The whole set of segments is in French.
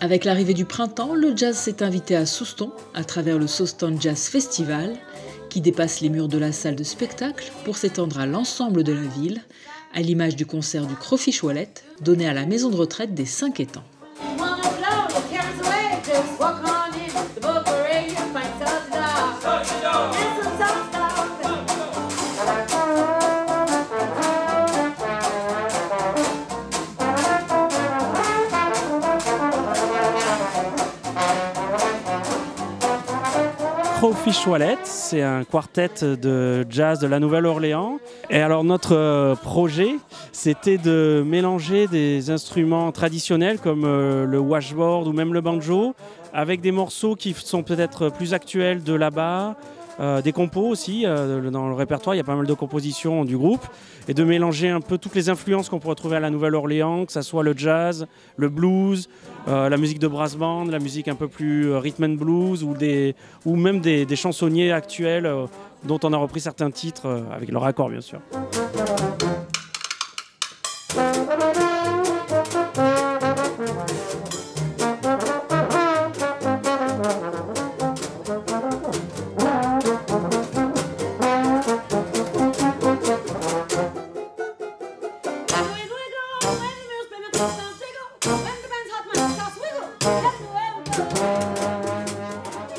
Avec l'arrivée du printemps, le jazz s'est invité à Souston à travers le Soston Jazz Festival, qui dépasse les murs de la salle de spectacle pour s'étendre à l'ensemble de la ville, à l'image du concert du Crawfish Wallet donné à la maison de retraite des 5 étangs. Crawfish Wallet, c'est un quartet de jazz de la Nouvelle-Orléans. Et alors notre projet, c'était de mélanger des instruments traditionnels comme le washboard ou même le banjo, avec des morceaux qui sont peut-être plus actuels de là-bas, des compos aussi. Dans le répertoire, il y a pas mal de compositions du groupe. Et de mélanger un peu toutes les influences qu'on pourrait trouver à la Nouvelle-Orléans, que ce soit le jazz, le blues, la musique de brass band, la musique un peu plus rhythm and blues ou même des chansonniers actuels dont on a repris certains titres avec leur accord bien sûr.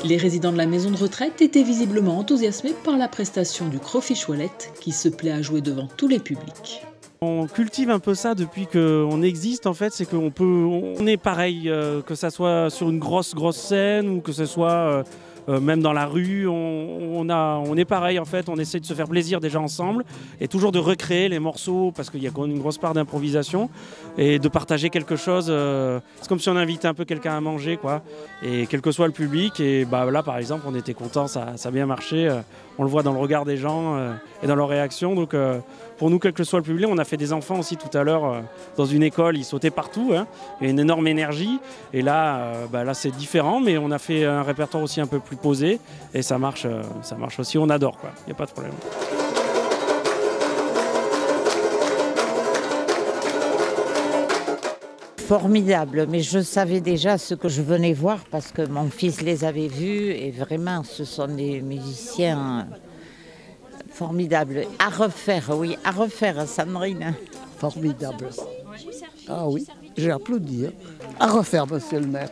Les résidents de la maison de retraite étaient visiblement enthousiasmés par la prestation du Crawfish Wallet qui se plaît à jouer devant tous les publics. On cultive un peu ça depuis qu'on existe en fait, c'est on est pareil, que ça soit sur une grosse scène ou que ce soit même dans la rue, on est pareil en fait, on essaie de se faire plaisir déjà ensemble et toujours de recréer les morceaux parce qu'il y a quand même une grosse part d'improvisation et de partager quelque chose. C'est comme si on invitait un peu quelqu'un à manger quoi, et quel que soit le public. Et bah, là par exemple on était content, ça a bien marché, on le voit dans le regard des gens et dans leurs réactions. Donc pour nous, quel que soit le public, on a fait des enfants aussi tout à l'heure dans une école, ils sautaient partout, hein, il y a une énorme énergie. Et là, là c'est différent, mais on a fait un répertoire aussi un peu plus posé et ça marche aussi, on adore quoi, il n'y a pas de problème. Formidable, mais je savais déjà ce que je venais voir parce que mon fils les avait vus et vraiment ce sont des musiciens formidables. À refaire, oui, à refaire, Sandrine. Formidable. Ah oui, j'ai applaudi. À refaire, monsieur le maire.